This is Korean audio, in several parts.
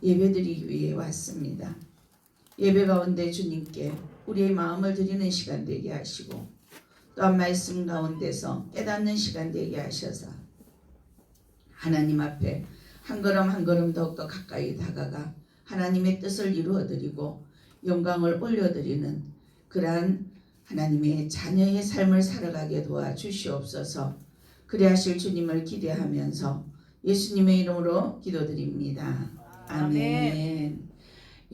예배드리기 위해 왔습니다. 예배 가운데 주님께 우리의 마음을 드리는 시간 되게 하시고 또한 말씀 가운데서 깨닫는 시간 되게 하셔서 하나님 앞에 한 걸음 한 걸음 더욱더 가까이 다가가 하나님의 뜻을 이루어드리고 영광을 올려드리는 그러한 하나님의 자녀의 삶을 살아가게 도와주시옵소서. 그리 하실 주님을 기대하면서 예수님의 이름으로 기도드립니다. 아멘.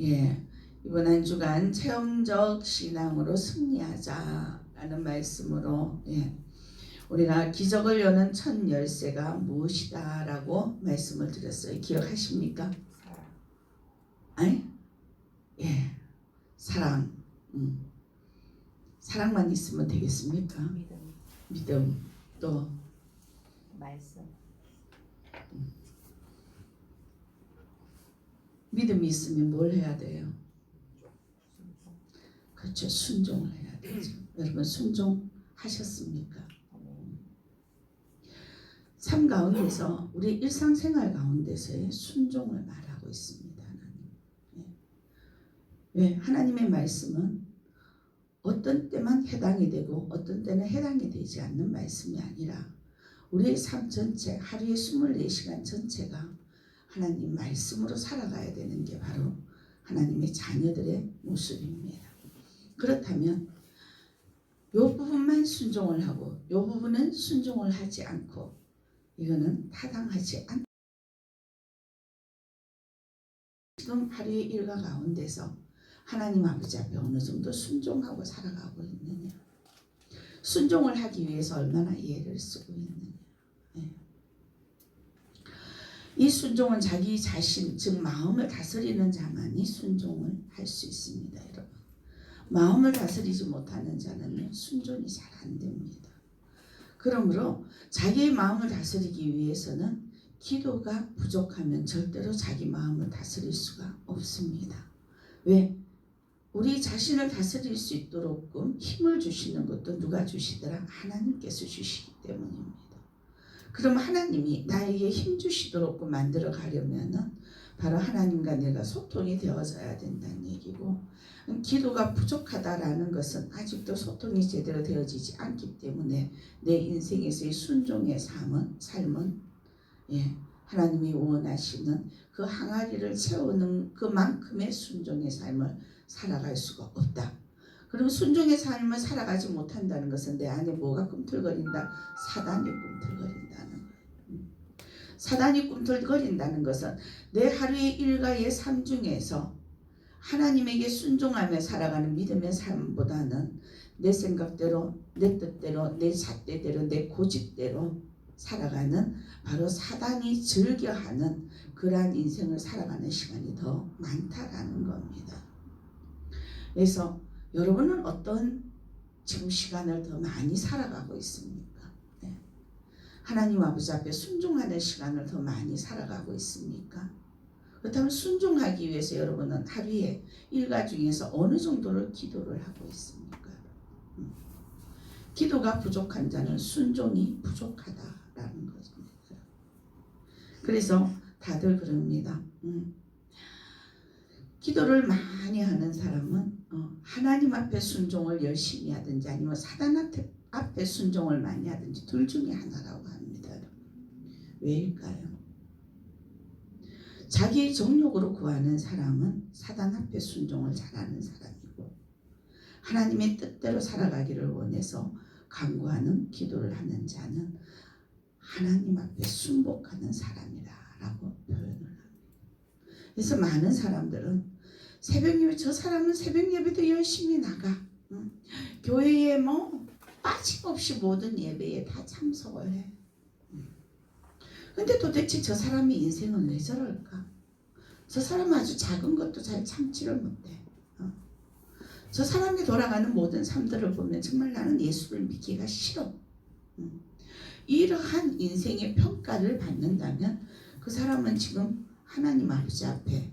예, 이번 한 주간 체험적 신앙으로 승리하자라는 말씀으로 우리가 기적을 여는 첫 열쇠가 무엇이다 라고 말씀을 드렸어요. 기억하십니까? 아니? 예, 사랑. 사랑만 있으면 되겠습니까? 믿음. 또 말씀. 믿음이 있으면 뭘 해야 돼요? 그렇죠. 순종을 해야 되죠. 여러분 순종하셨습니까? 삶 가운데서 우리 일상생활 가운데서의 순종을 말하고 있습니다. 하나님. 왜? 하나님의 말씀은 어떤 때만 해당이 되고 어떤 때는 해당이 되지 않는 말씀이 아니라 우리의 삶 전체, 하루의 24시간 전체가 하나님 말씀으로 살아가야 되는 게 바로 하나님의 자녀들의 모습입니다. 그렇다면 이 부분만 순종을 하고 이 부분은 순종을 하지 않고 이거는 타당하지 않다. 지금 하루의 일과 가운데서 하나님 아버지 앞에 어느 정도 순종하고 살아가고 있느냐, 순종을 하기 위해서 얼마나 이해를 쓰고 있느냐. 이 순종은 자기 자신, 즉 마음을 다스리는 자만이 순종을 할 수 있습니다. 여러분, 마음을 다스리지 못하는 자는 순종이 잘 안 됩니다. 그러므로 자기의 마음을 다스리기 위해서는 기도가 부족하면 절대로 자기 마음을 다스릴 수가 없습니다. 왜? 우리 자신을 다스릴 수 있도록 힘을 주시는 것도 누가 주시더라? 하나님께서 주시기 때문입니다. 그럼 하나님이 나에게 힘 주시도록 만들어 가려면은 바로 하나님과 내가 소통이 되어져야 된다는 얘기고, 기도가 부족하다라는 것은 아직도 소통이 제대로 되어지지 않기 때문에 내 인생에서의 순종의 삶은 하나님이 원하시는 그 항아리를 채우는 그만큼의 순종의 삶을 살아갈 수가 없다. 그럼 순종의 삶을 살아가지 못한다는 것은 내 안에 뭐가 꿈틀거린다? 사단이 꿈틀거린다는 거예요. 사단이 꿈틀거린다는 것은 내 하루의 일과의 삶 중에서 하나님에게 순종하며 살아가는 믿음의 삶보다는 내 생각대로, 내 뜻대로, 내 잣대대로, 내 고집대로 살아가는 바로 사단이 즐겨하는 그러한 인생을 살아가는 시간이 더 많다라는 겁니다. 그래서 여러분은 어떤 지금 시간을 더 많이 살아가고 있습니까? 하나님 아버지 앞에 순종하는 시간을 더 많이 살아가고 있습니까? 그렇다면 순종하기 위해서 여러분은 하루에 일과 중에서 어느 정도를 기도를 하고 있습니까? 기도가 부족한 자는 순종이 부족하다라는 것입니다. 그래서 다들 그럽니다. 기도를 많이 하는 사람은 하나님 앞에 순종을 열심히 하든지 아니면 사단 앞에 순종을 많이 하든지 둘 중에 하나라고 합니다. 왜일까요? 자기의 정욕으로 구하는 사람은 사단 앞에 순종을 잘하는 사람이고, 하나님의 뜻대로 살아가기를 원해서 간구하는 기도를 하는 자는 하나님 앞에 순복하는 사람이라고 표현을 합니다. 그래서 많은 사람들은 새벽 예배, 저 사람은 새벽 예배도 열심히 나가, 교회에 빠짐없이 모든 예배에 다 참석을 해. 근데 도대체 저 사람의 인생은 왜 저럴까? 저 사람은 아주 작은 것도 잘 참지를 못해. 저 사람이 돌아가는 모든 삶들을 보면 정말 나는 예수를 믿기가 싫어. 이러한 인생의 평가를 받는다면 그 사람은 지금 하나님 아버지 앞에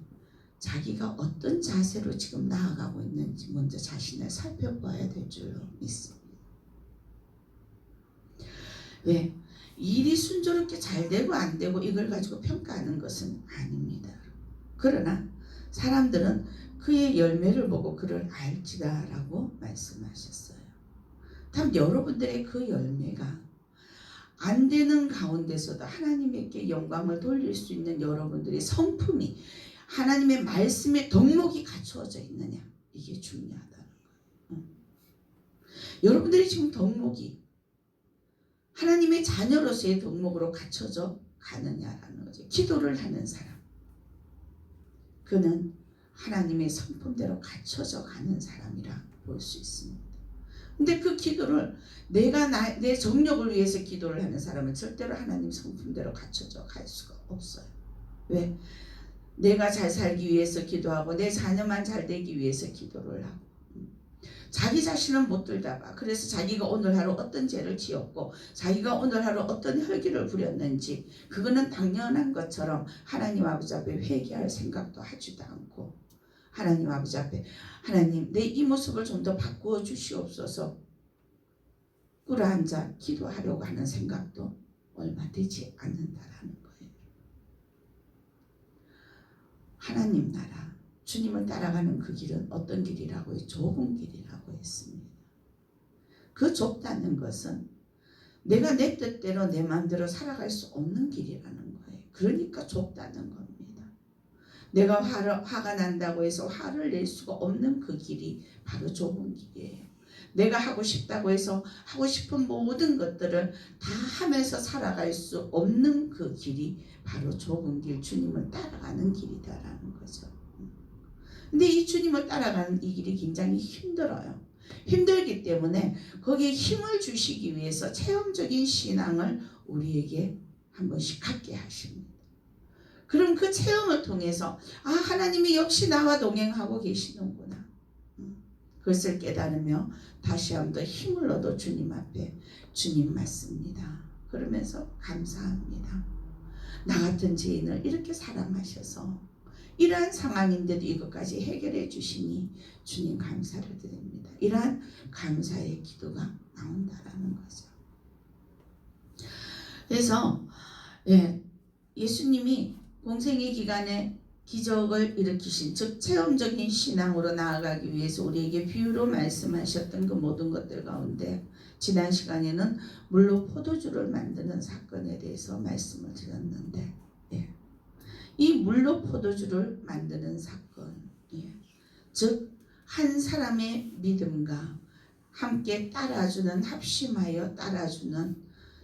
자기가 어떤 자세로 지금 나아가고 있는지 먼저 자신을 살펴봐야 될 줄로 믿습니다. 왜? 일이 순조롭게 잘 되고 안 되고 이걸 가지고 평가하는 것은 아닙니다. 그러나 사람들은 그의 열매를 보고 그를 알지다라고 말씀하셨어요. 다음 여러분들의 그 열매가 안 되는 가운데서도 하나님께 영광을 돌릴 수 있는 여러분들의 성품이 하나님의 말씀에 덕목이 갖추어져 있느냐, 이게 중요하다는 거예요. 여러분들이 지금 덕목이 하나님의 자녀로서의 덕목으로 갖춰져 가느냐라는 거죠. 기도를 하는 사람, 그는 하나님의 성품대로 갖춰져 가는 사람이라 볼 수 있습니다. 근데 그 기도를 내 정력을 위해서 기도를 하는 사람은 절대로 하나님 성품대로 갖춰져 갈 수가 없어요. 왜? 내가 잘 살기 위해서 기도하고 내 자녀만 잘 되기 위해서 기도를 하고 자기 자신은 못 들다가 그래서 자기가 오늘 하루 어떤 죄를 지었고 자기가 오늘 하루 어떤 혈기를 부렸는지 그거는 당연한 것처럼 하나님 아버지 앞에 회개할 생각도 하지도 않고 하나님 아버지 앞에 하나님 내 이 모습을 좀 더 바꾸어 주시옵소서 꿇어앉아 기도하려고 하는 생각도 얼마 되지 않는다라는 거예요. 하나님 나라 주님을 따라가는 그 길은 어떤 길이라고 해요? 좁은 길이라고 했습니다. 그 좁다는 것은 내가 내 뜻대로 내 마음대로 살아갈 수 없는 길이라는 거예요. 그러니까 좁다는 겁니다. 내가 화가 난다고 해서 화를 낼 수가 없는 그 길이 바로 좁은 길이에요. 내가 하고 싶다고 해서 하고 싶은 모든 것들을 다 하면서 살아갈 수 없는 그 길이 바로 좁은 길, 주님을 따라가는 길이다라는 거죠. 근데 이 주님을 따라가는 이 길이 굉장히 힘들어요. 힘들기 때문에 거기에 힘을 주시기 위해서 체험적인 신앙을 우리에게 한 번씩 갖게 하십니다. 그럼 그 체험을 통해서 하나님이 역시 나와 동행하고 계시는구나. 그것을 깨달으며 다시 한 번 더 힘을 얻어 주님 앞에 주님 맞습니다. 그러면서 감사합니다. 나 같은 죄인을 이렇게 사랑하셔서 이러한 상황인데도 이것까지 해결해 주시니 주님 감사를 드립니다. 이러한 감사의 기도가 나온다라는 거죠. 그래서 예수님이 공생의 기간에 기적을 일으키신 즉 체험적인 신앙으로 나아가기 위해서 우리에게 비유로 말씀하셨던 그 모든 것들 가운데 지난 시간에는 물로 포도주를 만드는 사건에 대해서 말씀을 드렸는데 이 물로 포도주를 만드는 사건 즉 한 사람의 믿음과 함께 따라주는 합심하여 따라주는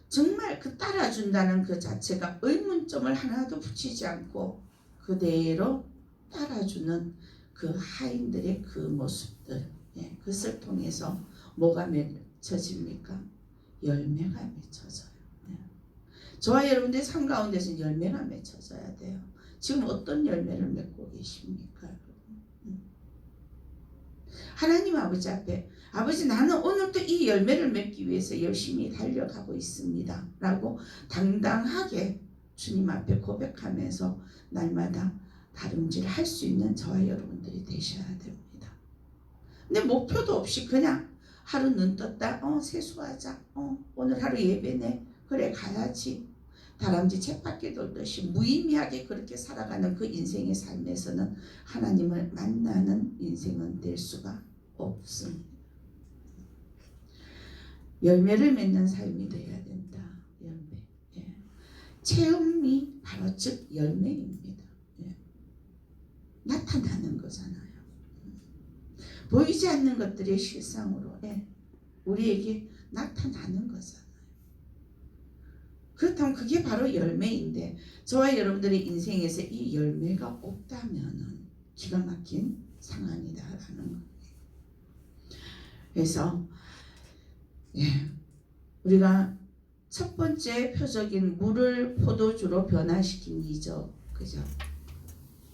정말 그 따라준다는 그 자체가 의문점을 하나도 붙이지 않고 그대로 따라주는 그 하인들의 그 모습들 그것을 통해서 뭐가 맺혀집니까? 열매가 맺혀져요. 저와 여러분들 삶 가운데서 열매가 맺혀져야 돼요. 지금 어떤 열매를 맺고 계십니까? 하나님 아버지 앞에 아버지 나는 오늘도 이 열매를 맺기 위해서 열심히 달려가고 있습니다 라고 당당하게 주님 앞에 고백하면서 날마다 다름질 할 수 있는 저와 여러분들이 되셔야 됩니다. 근데 목표도 없이 그냥 하루 눈 떴다 세수하자 오늘 하루 예배네 그래 가야지 다람쥐 쳇바퀴 돌듯이 무의미하게 그렇게 살아가는 그 인생의 삶에서는 하나님을 만나는 인생은 될 수가 없습니다. 열매를 맺는 삶이 되어야 된다. 열매. 체험이 바로 즉 열매입니다. 나타나는 거잖아요. 보이지 않는 것들의 실상으로 우리에게 나타나는 거잖아요. 그렇다면 그게 바로 열매인데 저와 여러분들의 인생에서 이 열매가 없다면은 기가 막힌 상황이다라는 겁니다. 그래서 우리가 첫 번째 표적인 물을 포도주로 변화시킨 이적, 그죠?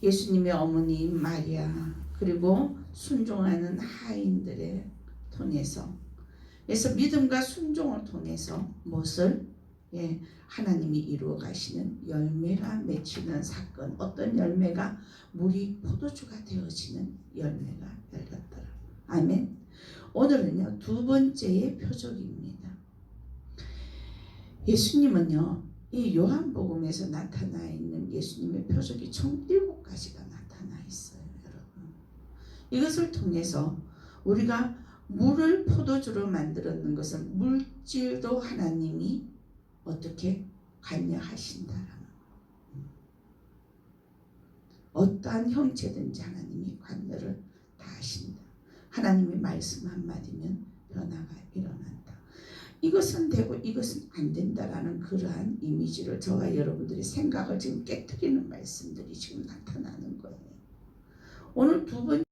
예수님의 어머니 마리아 그리고 순종하는 하인들의 통해서 그래서 믿음과 순종을 통해서 무엇을 하나님이 이루어 가시는 열매가 맺히는 사건 어떤 열매가 물이 포도주가 되어지는 열매가 열렸더라. 아멘. 오늘은요 두 번째의 표적입니다. 예수님은요 이 요한복음에서 나타나 있는 예수님의 표적이 총 7가지가 나와요. 이것을 통해서 우리가 물을 포도주로 만들었는 것은 물질도 하나님이 어떻게 관여하신다라는 거예요. 어떠한 형체든지 하나님이 관여를 다 하신다. 하나님의 말씀 한마디면 변화가 일어난다. 이것은 되고 이것은 안 된다라는 그러한 이미지를 저와 여러분들의 생각을 지금 깨트리는 말씀들이 지금 나타나는 거예요. 오늘 두 번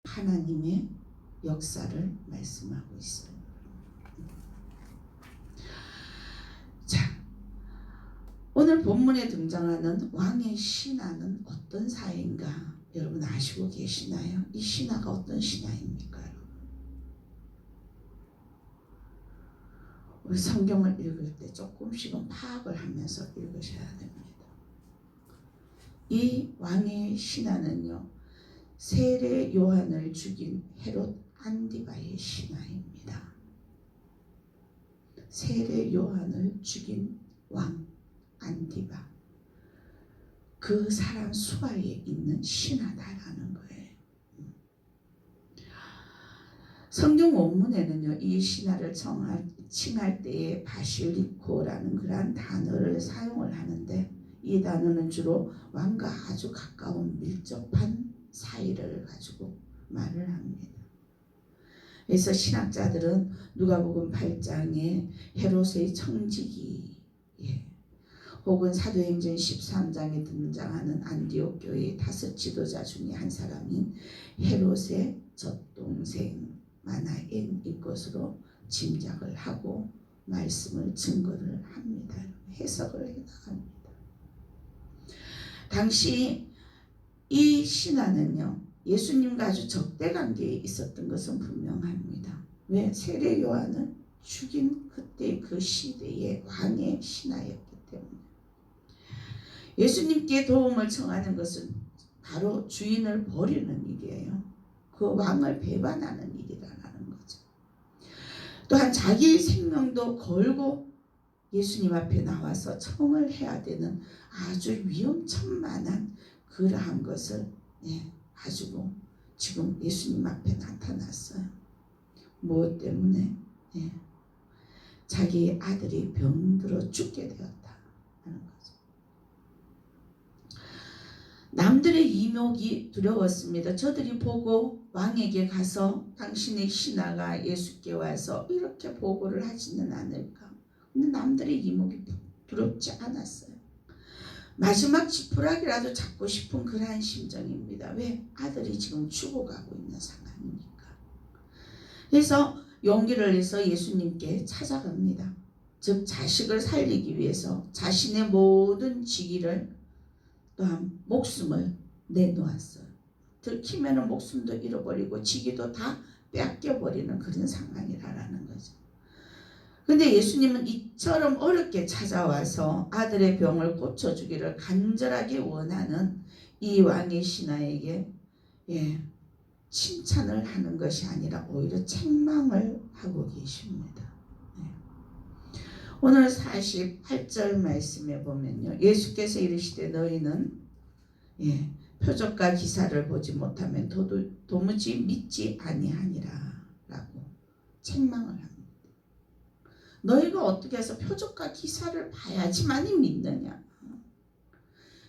하나님의 역사를 말씀하고 있어요. 자, 오늘 본문에 등장하는 왕의 신하는 어떤 사인가 여러분 아시고 계시나요? 이 신하가 어떤 신하입니까? 우리 성경을 읽을 때 조금씩은 파악을 하면서 읽으셔야 됩니다. 이 왕의 신하는요, 세례 요한을 죽인 헤롯 안디바의 신하입니다. 세례 요한을 죽인 왕 안디바, 그 사람 수하에 있는 신하다라는 거예요. 성경 원문에는요, 이 신하를 칭할 때에 바실리코라는 그러한 단어를 사용을 하는데, 이 단어는 주로 왕과 아주 가까운 밀접한 사이를 가지고 말을 합니다. 그래서 신학자들은 누가복음 8장에 헤롯의 청지기, 혹은 사도행전 13장에 등장하는 안디옥 교회의 5 지도자 중에 한 사람인 헤롯의 젖동생 마나엔일 것으로 짐작을 하고 말씀을 증거를 합니다. 해석을 해나갑니다. 당시 이 신하는요, 예수님과 아주 적대 관계에 있었던 것은 분명합니다. 왜? 세례 요한을 죽인 그때 그 시대의 왕의 신하였기 때문에. 예수님께 도움을 청하는 것은 바로 주인을 버리는 일이에요. 그 왕을 배반하는 일이라는 거죠. 또한 자기 생명도 걸고 예수님 앞에 나와서 청을 해야 되는 아주 위험천만한 그러한 것을 가지고 지금 예수님 앞에 나타났어요. 무엇 때문에? 자기 아들이 병들어 죽게 되었다 하는 거죠. 남들의 이목이 두려웠습니다. 저들이 보고 왕에게 가서 당신의 신하가 예수께 와서 이렇게 보고를 하지는 않을까. 근데 남들의 이목이 두렵지 않았어요. 마지막 지푸라기라도 잡고 싶은 그러한 심정입니다. 왜? 아들이 지금 죽어가고 있는 상황이니까. 그래서 용기를 내서 예수님께 찾아갑니다. 즉 자식을 살리기 위해서 자신의 모든 직위를 또한 목숨을 내놓았어요. 들키면 목숨도 잃어버리고 직위도 다 뺏겨버리는 그런 상황이라는 거죠. 근데 예수님은 이처럼 어렵게 찾아와서 아들의 병을 고쳐주기를 간절하게 원하는 이 왕의 신하에게 칭찬을 하는 것이 아니라 오히려 책망을 하고 계십니다. 오늘 48절 말씀에 보면요, 예수께서 이르시되 너희는 표적과 기사를 보지 못하면 도무지 믿지 아니하니라 라고 책망을 합니다. 너희가 어떻게 해서 표적과 기사를 봐야지만이 믿느냐?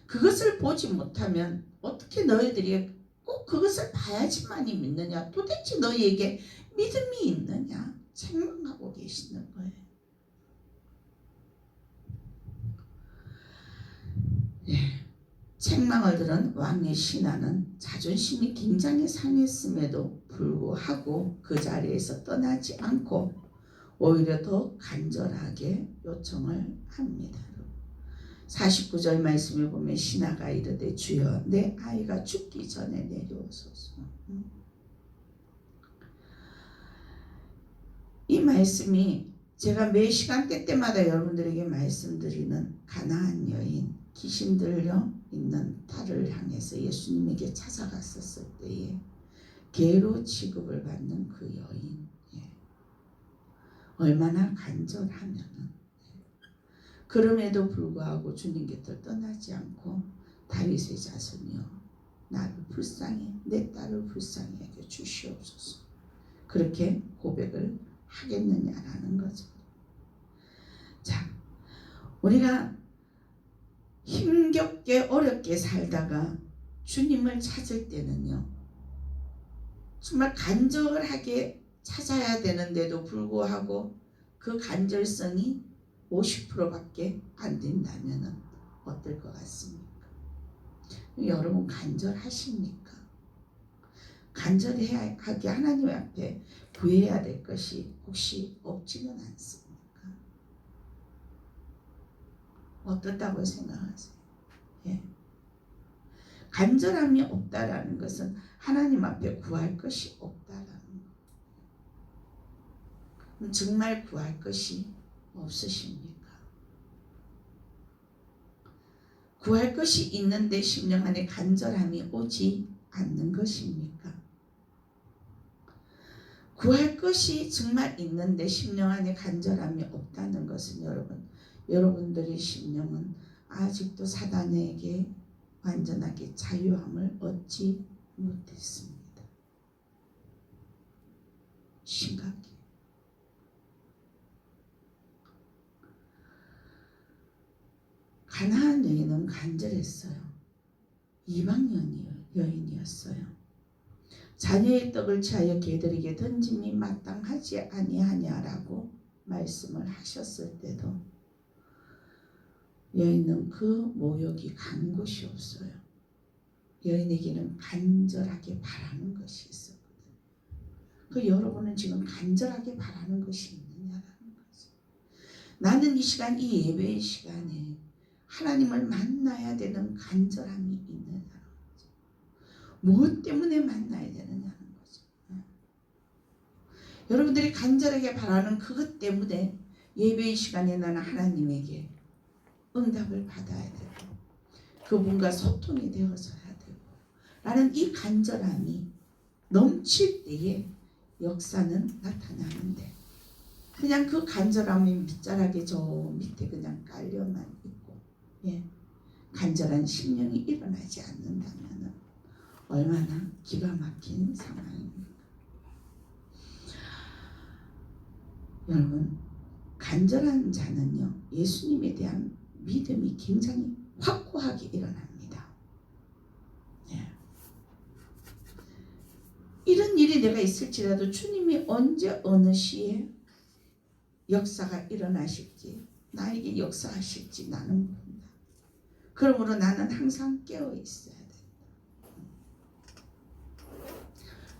그것을 보지 못하면 어떻게 너희들이 꼭 그것을 봐야지만이 믿느냐? 도대체 너희에게 믿음이 있느냐? 책망하고 계시는 거예요. 책망을 들은 왕의 신하는 자존심이 굉장히 상했음에도 불구하고 그 자리에서 떠나지 않고 오히려 더 간절하게 요청을 합니다. 49절 말씀에 보면 신하가 이르되 주여 내 아이가 죽기 전에 내려오소서. 이 말씀이 제가 매 시간대 때마다 여러분들에게 말씀드리는 가나안 여인, 귀신 들려 있는 딸을 향해서 예수님에게 찾아갔었을 때에 개로 취급을 받는 그 여인, 얼마나 간절하면은 그럼에도 불구하고 주님 곁을 떠나지 않고 다윗의 자손이여 나를 불쌍히 내 딸을 불쌍히 여겨 주시옵소서. 그렇게 고백을 하겠느냐라는 거죠. 자, 우리가 힘겹게 어렵게 살다가 주님을 찾을 때는요, 정말 간절하게 찾아야 되는데도 불구하고 그 간절성이 50%밖에 안 된다면 어떨 것 같습니까? 여러분 간절하십니까? 간절하게 하나님 앞에 구해야 될 것이 혹시 없지는 않습니까? 어떻다고 생각하세요? 예. 간절함이 없다라는 것은 하나님 앞에 구할 것이 없다라는 거. 정말 구할 것이 없으십니까? 구할 것이 있는데 심령 안에 간절함이 오지 않는 것입니까? 구할 것이 정말 있는데 심령 안에 간절함이 없다는 것은 여러분들의 심령은 아직도 사단에게 완전하게 자유함을 얻지 못했습니다. 심각해. 가나안 여인은 간절했어요. 이방 여인이었어요. 자녀의 떡을 취하여 개들에게 던짐이 마땅하지 아니하냐라고 말씀을 하셨을 때도 여인은 그 모욕이 간 곳이 없어요. 여인에게는 간절하게 바라는 것이 있었거든요. 그 여러분은 지금 간절하게 바라는 것이 있느냐라는 거죠. 나는 이 시간, 이 예배의 시간에 하나님을 만나야 되는 간절함이 있느냐라는 거죠. 무엇 때문에 만나야 되느냐는 거죠. 여러분들이 간절하게 바라는 그것 때문에 예배의 시간에 나는 하나님에게 응답을 받아야 되고 그분과 소통이 되어져야 되고 라는 이 간절함이 넘칠 때에 역사는 나타나는데 그냥 그 간절함이 밑자락에 저 밑에 그냥 깔려만 있고 간절한 심령이 일어나지 않는다면 얼마나 기가 막힌 상황입니까? 여러분 간절한 자는요 예수님에 대한 믿음이 굉장히 확고하게 일어납니다. 이런 일이 내가 있을지라도 주님이 언제 어느 시에 역사가 일어나실지 나에게 역사하실지 나는 모른다. 그러므로 나는 항상 깨어 있어야 된다.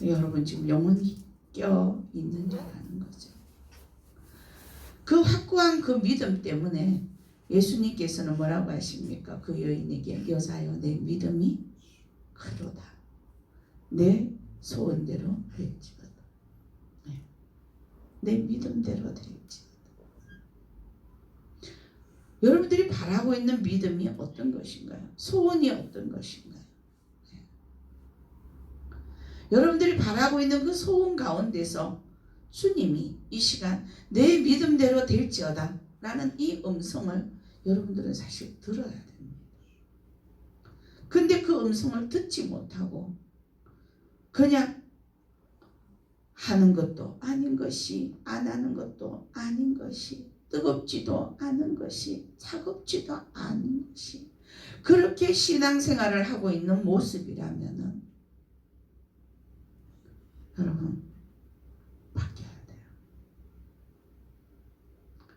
여러분 지금 영원히 깨어 있는 자라는 거죠. 그 확고한 그 믿음 때문에 예수님께서는 뭐라고 하십니까? 그 여인에게 여자여 내 믿음이 크도다. 내 소원대로 될지어다. 내 믿음대로 될지어다. 여러분들이 바라고 있는 믿음이 어떤 것인가요? 소원이 어떤 것인가요? 여러분들이 바라고 있는 그 소원 가운데서 주님이 이 시간 내 믿음대로 될지어다 라는 이 음성을 여러분들은 사실 들어야 됩니다. 근데 그 음성을 듣지 못하고 그냥 하는 것도 아닌 것이 안 하는 것도 아닌 것이 뜨겁지도 않은 것이 차갑지도 않은 것이 그렇게 신앙생활을 하고 있는 모습이라면은 여러분 바뀌어야 돼요.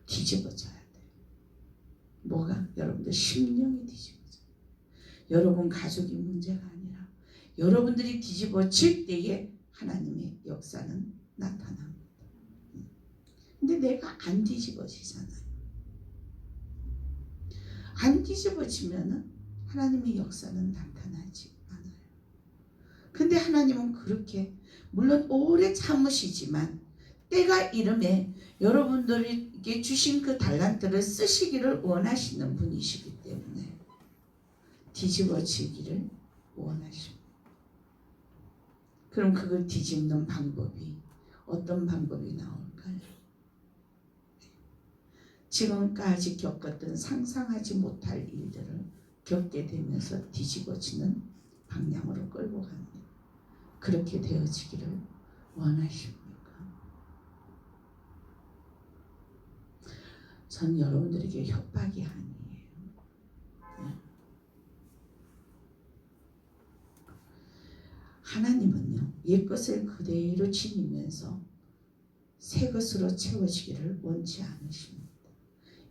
뒤집어져야 돼요. 뭐가? 여러분들 심령이 뒤집어져요. 여러분 가족이 문제가 아니라 여러분들이 뒤집어질 때에 하나님의 역사는 나타납니다. 근데 내가 안 뒤집어지잖아요. 안 뒤집어지면은 하나님의 역사는 나타나지 않아요. 근데 하나님은 그렇게 물론 오래 참으시지만 때가 이름에 여러분들에게 주신 그 달란트를 쓰시기를 원하시는 분이시기 때문에 뒤집어지기를 원하십니다. 그럼 그걸 뒤집는 방법이 어떤 방법이 나올까요? 지금까지 겪었던 상상하지 못할 일들을 겪게 되면서 뒤집어지는 방향으로 끌고 갑니다. 그렇게 되어지기를 원하십니까? 전 여러분들에게 협박이 아니에요. 하나님은요, 옛것을 그대로 지니면서 새것으로 채워지기를 원치 않으십니다.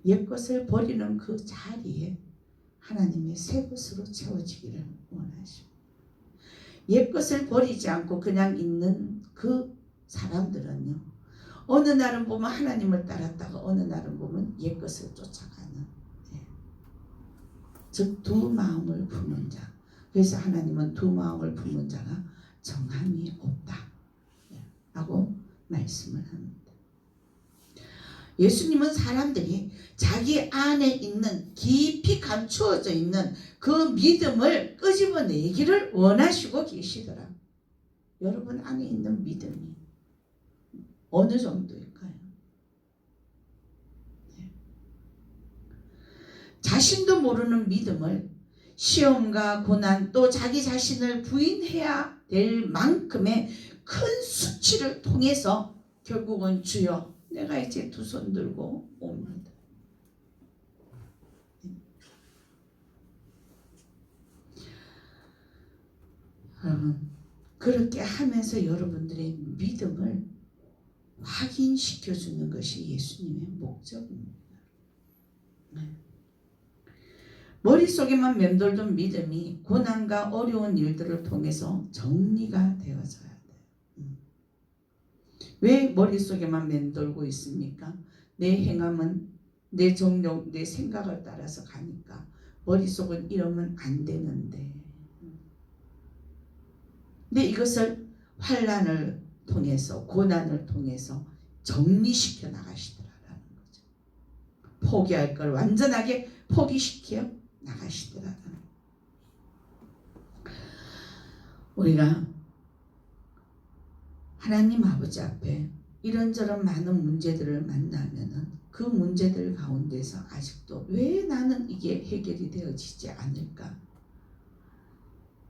옛것을 버리는 그 자리에 하나님의 새것으로 채워지기를 원하십니다. 옛것을 버리지 않고 그냥 있는 그 사람들은요, 어느 날은 보면 하나님을 따랐다가 어느 날은 보면 옛것을 쫓아가는, 즉 두 마음을 품은 자. 그래서 하나님은 두 마음을 품은 자가 정함이 없다 라고 말씀을 합니다. 예수님은 사람들이 자기 안에 있는 깊이 감추어져 있는 그 믿음을 끄집어내기를 원하시고 계시더라. 여러분 안에 있는 믿음이 어느 정도일까요? 자신도 모르는 믿음을 시험과 고난 또 자기 자신을 부인해야 될 만큼의 큰 수치를 통해서 결국은 주여 내가 이제 두 손 들고 옵니다. 여러분 그렇게 하면서 여러분들의 믿음을 확인시켜주는 것이 예수님의 목적입니다. 머릿속에만 맴돌던 믿음이 고난과 어려운 일들을 통해서 정리가 되어져야 돼요. 왜 머릿속에만 맴돌고 있습니까? 내 행함은 내 정욕, 내 생각을 따라서 가니까 머릿속은 이러면 안 되는데. 근데 이것을 환난을 통해서 고난을 통해서 정리시켜 나가시더라라는 거죠. 포기할 걸 완전하게 포기시켜 나가시더라. 우리가 하나님 아버지 앞에 이런저런 많은 문제들을 만나면은 그 문제들 가운데서 아직도 왜 나는 이게 해결이 되어지지 않을까?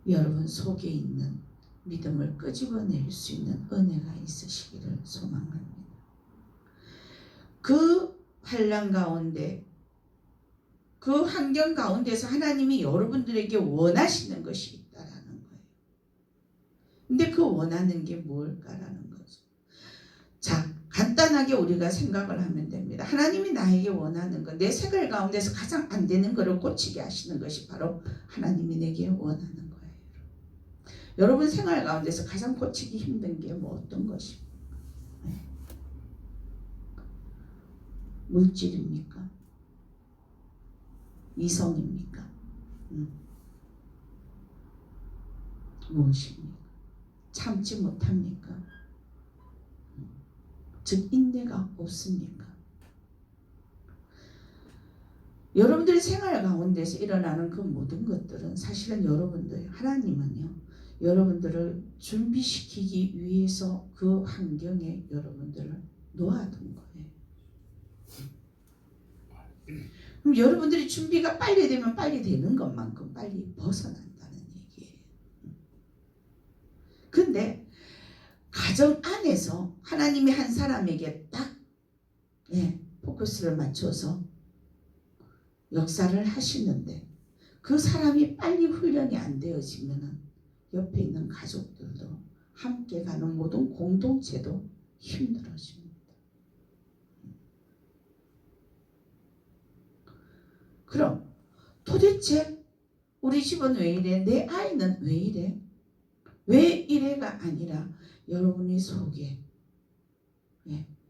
여러분 속에 있는 믿음을 끄집어낼 수 있는 은혜가 있으시기를 소망합니다. 그 환난 가운데 그 환경 가운데서 하나님이 여러분들에게 원하시는 것이 있다라는 거예요. 근데 그 원하는 게 뭘까라는 거죠. 자, 간단하게 우리가 생각을 하면 됩니다. 하나님이 나에게 원하는 것, 내 생활 가운데서 가장 안 되는 것을 고치게 하시는 것이 바로 하나님이 내게 원하는 거예요. 여러분 생활 가운데서 가장 고치기 힘든 게 뭐 어떤 것입니까? 물질입니까? 이성입니까? 무엇입니까? 참지 못합니까? 즉 인내가 없습니까? 여러분들의 생활 가운데서 일어나는 그 모든 것들은 사실은 여러분들 하나님은요 여러분들을 준비시키기 위해서 그 환경에 여러분들을 놓아둔 거예요. 그럼 여러분들이 준비가 빨리 되면 빨리 되는 것만큼 빨리 벗어난다는 얘기예요. 근데 가정 안에서 하나님이 한 사람에게 딱 포커스를 맞춰서 역사를 하시는데 그 사람이 빨리 훈련이 안 되어지면 옆에 있는 가족들도 함께 가는 모든 공동체도 힘들어집니다. 그럼 도대체 우리 집은 왜 이래? 내 아이는 왜 이래? 왜 이래가 아니라 여러분의 속에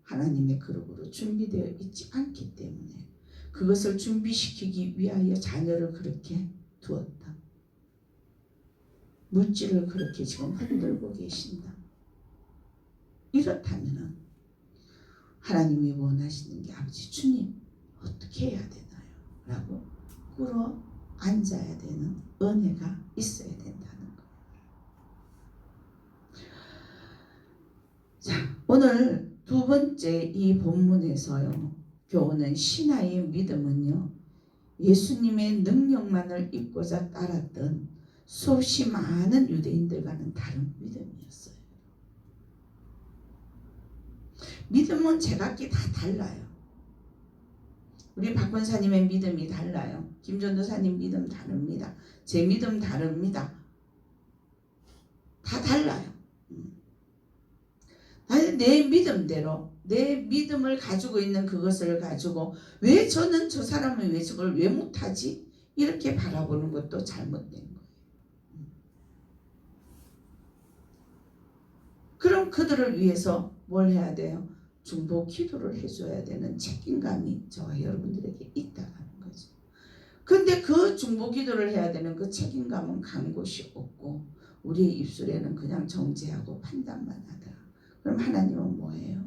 하나님의 그릇으로 준비되어 있지 않기 때문에 그것을 준비시키기 위하여 자녀를 그렇게 두었다. 물질을 그렇게 지금 흔들고 계신다. 이렇다면 하나님이 원하시는 게 아버지 주님 어떻게 해야 되나요? 라고 꿇어 앉아야 되는 은혜가 있어야 된다는 거예요. 자, 오늘 두 번째 이 본문에서요 교훈은 신하의 믿음은요 예수님의 능력만을 입고자 따랐던 수없이 많은 유대인들과는 다른 믿음이었어요. 믿음은 제각기 다 달라요. 우리 박 권사님의 믿음이 달라요. 김 전도사님 믿음 다릅니다. 제 믿음 다릅니다. 다 달라요. 나는 내 믿음대로 내 믿음을 가지고 있는 그것을 가지고 왜 저는 저 사람은 왜 저걸 왜 못하지? 이렇게 바라보는 것도 잘못된 거예요. 그럼 그들을 위해서 뭘 해야 돼요? 중보 기도를 해줘야 되는 책임감이 저와 여러분들에게 있다는 거죠. 근데 그 중보 기도를 해야 되는 그 책임감은 간 곳이 없고 우리의 입술에는 그냥 정죄하고 판단만 하더라. 그럼 하나님은 뭐예요?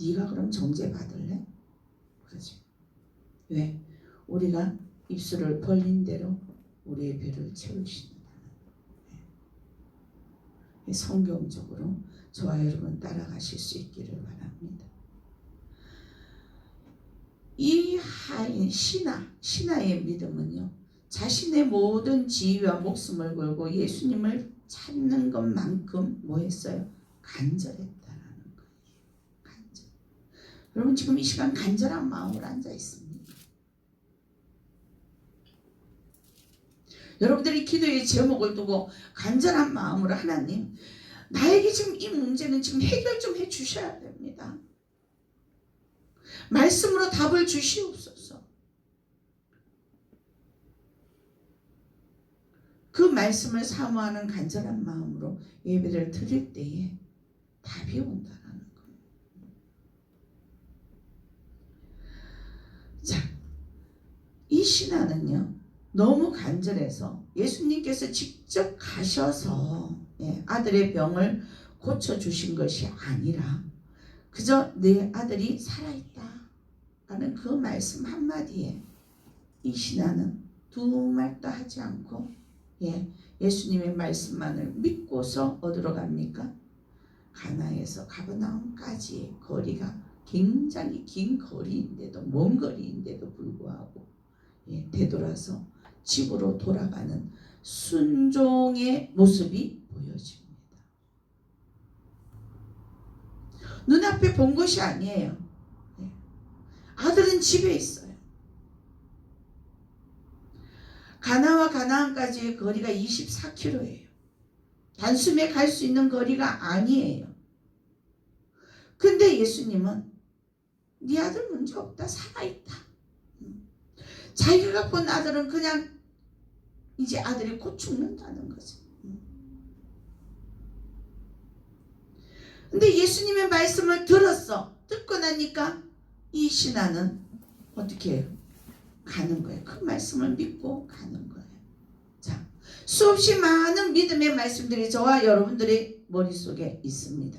네가 그럼 정죄 받을래? 그러죠. 왜? 우리가 입술을 벌린 대로 우리의 배를 채우신다는 거예요. 성경적으로 저와 여러분 따라가실 수 있기를 바랍니다. 이 하인 신하의 믿음은요, 자신의 모든 지위와 목숨을 걸고 예수님을 찾는 것만큼 뭐 했어요? 간절했다라는 거예요. 간절. 여러분 지금 이 시간 간절한 마음으로 앉아 있습니다. 여러분들이 기도의 제목을 두고 간절한 마음으로 하나님, 나에게 지금 이 문제는 지금 해결 좀 해주셔야 됩니다. 말씀으로 답을 주시옵소서. 그 말씀을 사모하는 간절한 마음으로 예배를 드릴 때에 답이 온다는 거예요. 자, 이 신하는요 너무 간절해서 예수님께서 직접 가셔서 아들의 병을 고쳐주신 것이 아니라 그저 내 아들이 살아있다 라는 그 말씀 한마디에 이 신하는 두 말도 하지 않고 예수님의 말씀만을 믿고서 어디로 갑니까? 가나에서 가버나움까지의 거리가 굉장히 긴 거리인데도 먼 거리인데도 불구하고 되돌아서 집으로 돌아가는 순종의 모습이 보여집니다. 눈앞에 본 것이 아니에요. 아들은 집에 있어요. 가나와 가나안까지의 거리가 24km예요. 단숨에 갈 수 있는 거리가 아니에요. 근데 예수님은 네 아들 문제 없다, 살아있다. 자기가 본 아들은 그냥 이제 아들이 곧 죽는다는 거죠. 근데 예수님의 말씀을 들었어. 듣고 나니까 이 신하는 어떻게 해요? 가는 거예요. 그 말씀을 믿고 가는 거예요. 자, 수없이 많은 믿음의 말씀들이 저와 여러분들의 머릿속에 있습니다.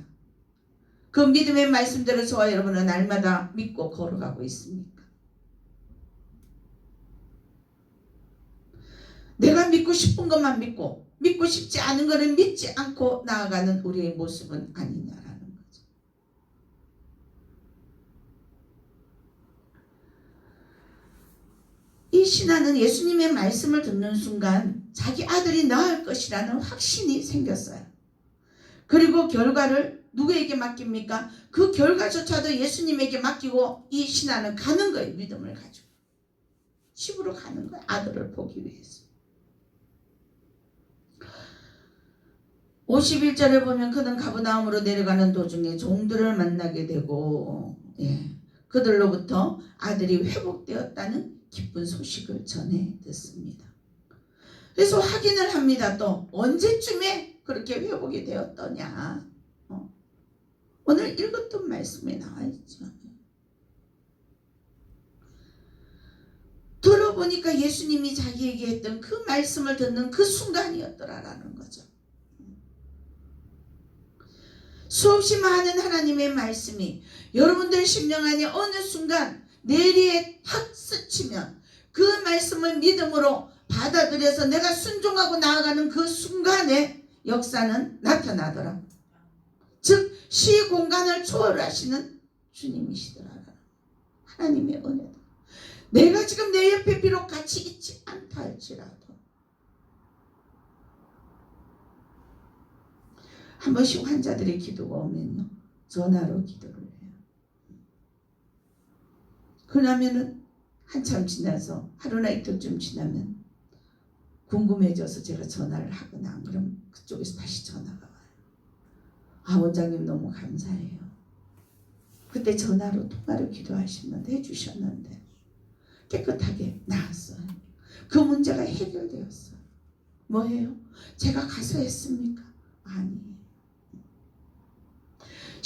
그 믿음의 말씀대로 저와 여러분은 날마다 믿고 걸어가고 있습니까? 내가 믿고 싶은 것만 믿고 싶지 않은 것은 믿지 않고 나아가는 우리의 모습은 아니냐라는 거죠. 이 신하는 예수님의 말씀을 듣는 순간 자기 아들이 나을 것이라는 확신이 생겼어요. 그리고 결과를 누구에게 맡깁니까? 그 결과조차도 예수님에게 맡기고 이 신하는 가는 거예요. 믿음을 가지고 집으로 가는 거예요. 아들을 보기 위해서. 51절에 보면 그는 가버나움으로 내려가는 도중에 종들을 만나게 되고 그들로부터 아들이 회복되었다는 기쁜 소식을 전해 듣습니다. 그래서 확인을 합니다. 또 언제쯤에 그렇게 회복이 되었더냐. 오늘 읽었던 말씀에 나와 있죠. 들어보니까 예수님이 자기에게 했던 그 말씀을 듣는 그 순간이었더라라는 거죠. 수없이 많은 하나님의 말씀이 여러분들 심령 안에 어느 순간 내리에 탁 스치면 그 말씀을 믿음으로 받아들여서 내가 순종하고 나아가는 그 순간에 역사는 나타나더라. 즉 시공간을 초월하시는 주님이시더라. 하나님의 은혜다. 내가 지금 내 옆에 비록 같이 있지 않다 할지라도 한 번씩 환자들의 기도가 오면요, 전화로 기도를 해요. 그러면은 한참 지나서 하루나 이틀쯤 지나면 궁금해져서 제가 전화를 하거나 안 그러면 그쪽에서 다시 전화가 와요. 아, 원장님 너무 감사해요. 그때 전화로 통화로 기도하시면 해주셨는데 깨끗하게 나았어요. 그 문제가 해결되었어요. 뭐예요? 제가 가서 했습니까? 아니에요.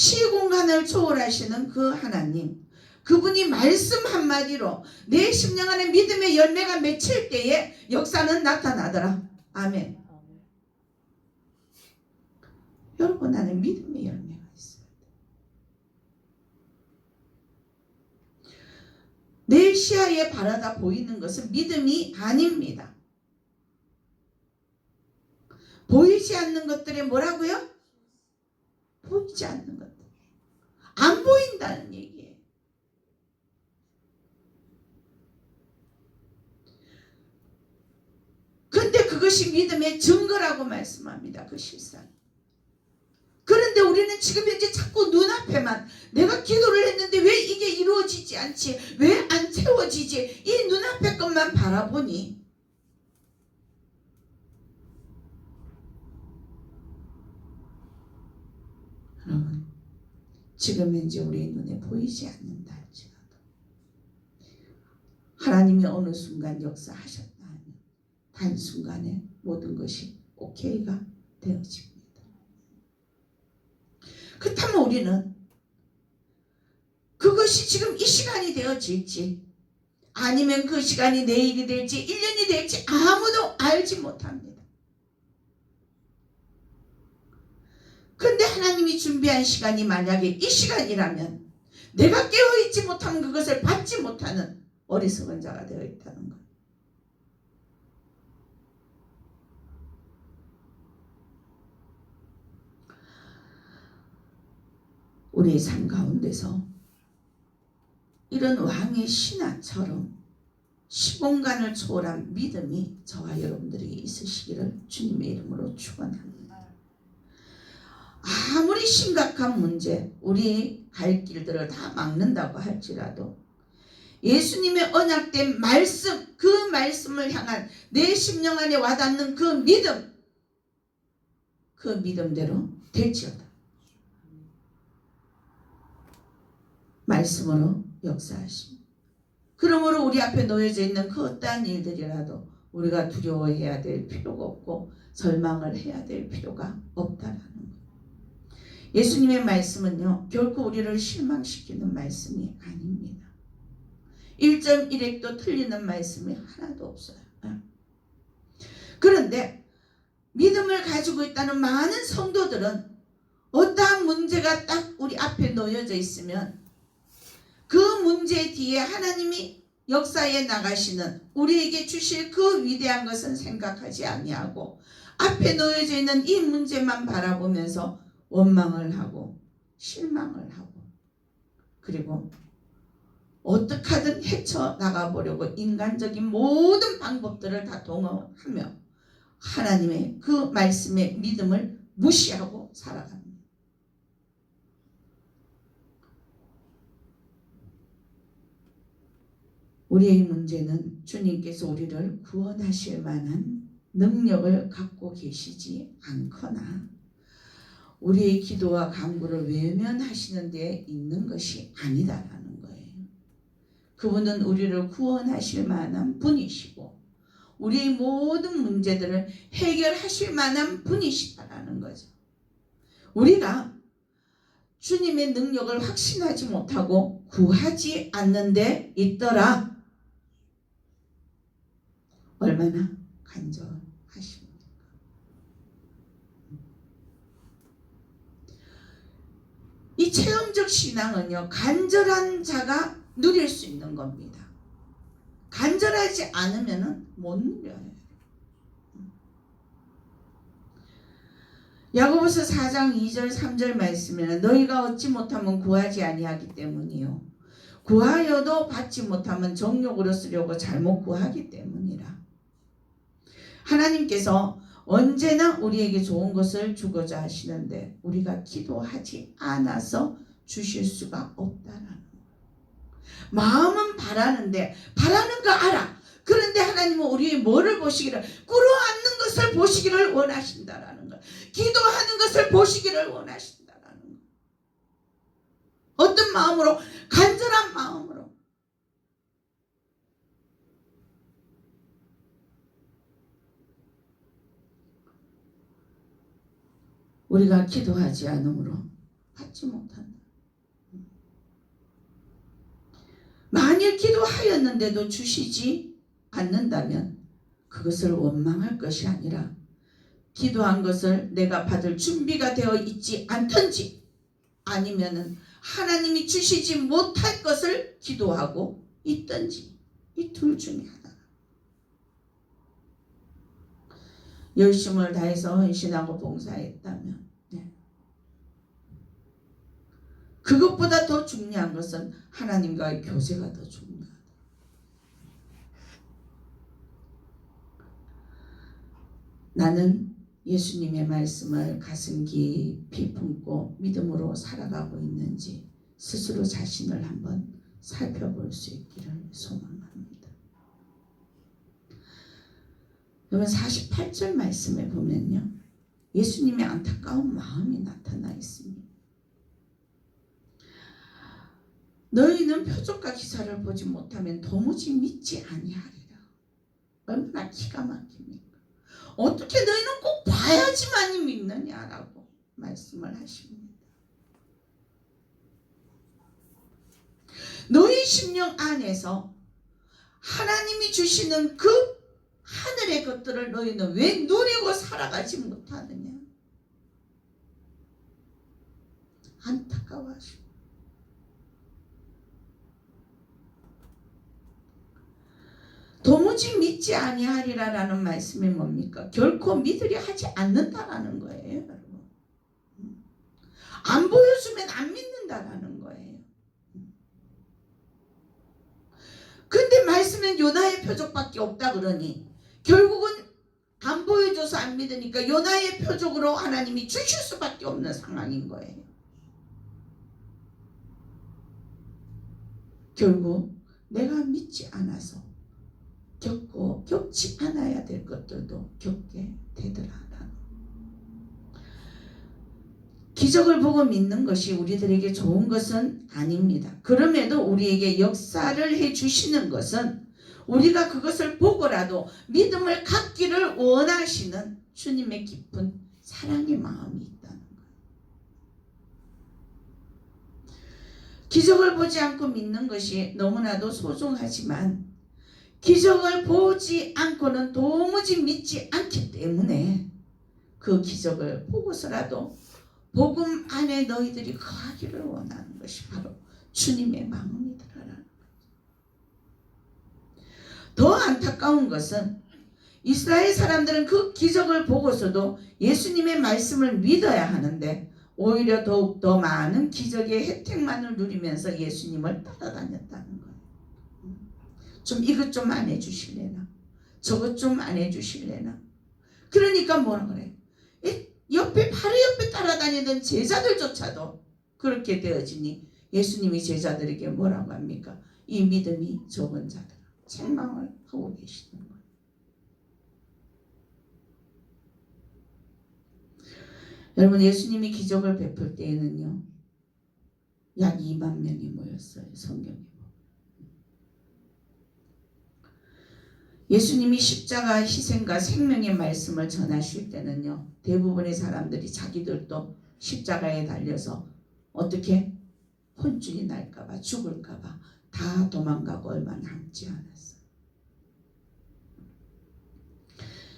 시공간을 초월하시는 그 하나님, 그분이 말씀 한마디로 내 심령 안에 믿음의 열매가 맺힐 때에 역사는 나타나더라. 아멘. 여러분 안에 믿음의 열매가 있어요. 내 시야에 바라다 보이는 것은 믿음이 아닙니다. 보이지 않는 것들이 뭐라고요? 보이지 않는 것들. 안 보인다는 얘기예요. 근데 그것이 믿음의 증거라고 말씀합니다. 그 실상. 그런데 우리는 지금 현재 자꾸 눈앞에만 내가 기도를 했는데 왜 이게 이루어지지 않지? 왜 안 채워지지? 이 눈앞의 것만 바라보니 여러분, 지금 현재 우리의 눈에 보이지 않는다 할지라도 하나님이 어느 순간 역사하셨다 하면 한순간에 모든 것이 오케이가 되어집니다. 그렇다면 우리는 그것이 지금 이 시간이 되어질지 아니면 그 시간이 내일이 될지 1년이 될지 아무도 알지 못합니다. 그런데 하나님이 준비한 시간이 만약에 이 시간이라면 내가 깨어있지 못하면 그것을 받지 못하는 어리석은 자가 되어 있다는 것. 우리의 삶 가운데서 이런 왕의 신하처럼 시공간을 초월한 믿음이 저와 여러분들에게 있으시기를 주님의 이름으로 축원합니다. 아무리 심각한 문제, 우리 갈 길들을 다 막는다고 할지라도 예수님의 언약된 말씀, 그 말씀을 향한 내 심령 안에 와닿는 그 믿음, 그 믿음대로 될지어다. 말씀으로 역사하십니다. 그러므로 우리 앞에 놓여져 있는 그 어떠한 일들이라도 우리가 두려워해야 될 필요가 없고 절망을 해야 될 필요가 없다라는 거예요. 예수님의 말씀은요, 결코 우리를 실망시키는 말씀이 아닙니다. 1.1핵도 틀리는 말씀이 하나도 없어요. 그런데 믿음을 가지고 있다는 많은 성도들은 어떠한 문제가 딱 우리 앞에 놓여져 있으면 그 문제 뒤에 하나님이 역사에 나가시는 우리에게 주실 그 위대한 것은 생각하지 아니하고 앞에 놓여져 있는 이 문제만 바라보면서 원망을 하고 실망을 하고 그리고 어떻게 하든 헤쳐나가보려고 인간적인 모든 방법들을 다 동원하며 하나님의 그 말씀의 믿음을 무시하고 살아갑니다. 우리의 문제는 주님께서 우리를 구원하실 만한 능력을 갖고 계시지 않거나 우리의 기도와 간구를 외면하시는 데 있는 것이 아니다라는 거예요. 그분은 우리를 구원하실 만한 분이시고 우리의 모든 문제들을 해결하실 만한 분이시다라는 거죠. 우리가 주님의 능력을 확신하지 못하고 구하지 않는 데 있더라. 얼마나 간절하십니까? 이 체험적 신앙은요, 간절한 자가 누릴 수 있는 겁니다. 간절하지 않으면 못 누려요. 야고보서 4장 2절 3절 말씀에는 너희가 얻지 못하면 구하지 아니하기 때문이요 구하여도 받지 못하면 정욕으로 쓰려고 잘못 구하기 때문이라. 하나님께서 언제나 우리에게 좋은 것을 주고자 하시는데 우리가 기도하지 않아서 주실 수가 없다라는 거예요. 마음은 바라는데 바라는 거 알아. 그런데 하나님은 우리의 뭐를 보시기를, 꿇어앉는 것을 보시기를 원하신다라는 거예요. 기도하는 것을 보시기를 원하신다라는 거예요. 어떤 마음으로? 간절한 마음으로. 우리가 기도하지 않으므로 받지 못한다. 만일 기도하였는데도 주시지 않는다면 그것을 원망할 것이 아니라 기도한 것을 내가 받을 준비가 되어 있지 않든지 아니면은 하나님이 주시지 못할 것을 기도하고 있든지 이 둘 중에 하나. 열심을 다해서 헌신하고 봉사했다면 그것보다 더 중요한 것은 하나님과의 교제가 더 중요하다. 나는 예수님의 말씀을 가슴 깊이 품고 믿음으로 살아가고 있는지 스스로 자신을 한번 살펴볼 수 있기를 소망합니다. 여러분 48절 말씀에 보면요, 예수님의 안타까운 마음이 나타나 있습니다. 너희는 표적과 기사를 보지 못하면 도무지 믿지 아니하리라. 얼마나 기가 막힙니까? 어떻게 너희는 꼭 봐야지만이 믿느냐라고 말씀을 하십니다. 너희 심령 안에서 하나님이 주시는 그 하늘의 것들을 너희는 왜 누리고 살아가지 못하느냐? 안타까워하십니다. 도무지 믿지 아니하리라라는 말씀이 뭡니까? 결코 믿으려 하지 않는다라는 거예요, 여러분. 안 보여주면 안 믿는다라는 거예요. 근데 말씀은 요나의 표적밖에 없다 그러니 결국은 안 보여줘서 안 믿으니까 요나의 표적으로 하나님이 주실 수밖에 없는 상황인 거예요. 결국 내가 믿지 않아서 겪지 않아야 될 것들도 겪게 되더라. 기적을 보고 믿는 것이 우리들에게 좋은 것은 아닙니다. 그럼에도 우리에게 역사를 해주시는 것은 우리가 그것을 보고라도 믿음을 갖기를 원하시는 주님의 깊은 사랑의 마음이 있다는 거예요. 기적을 보지 않고 믿는 것이 너무나도 소중하지만 기적을 보지 않고는 도무지 믿지 않기 때문에 그 기적을 보고서라도 복음 안에 너희들이 거하기를 원하는 것이 바로 주님의 마음이더라라는 거죠. 더 안타까운 것은 이스라엘 사람들은 그 기적을 보고서도 예수님의 말씀을 믿어야 하는데 오히려 더욱 더 많은 기적의 혜택만을 누리면서 예수님을 따라다녔다는 거예요. 좀 이것 좀 안 해주실래나, 저것 좀 안 해주실래나. 그러니까 뭐라 그래? 옆에 바로 옆에 따라다니던 제자들조차도 그렇게 되어지니 예수님이 제자들에게 뭐라고 합니까? 이 믿음이 적은 자들, 책망을 하고 계시는 거예요. 여러분, 예수님이 기적을 베풀 때에는요, 약 2만 명이 모였어요. 성경에. 예수님이 십자가 희생과 생명의 말씀을 전하실 때는요, 대부분의 사람들이 자기들도 십자가에 달려서 어떻게 혼쭐이 날까봐, 죽을까봐 다 도망가고 얼마 남지 않았어요.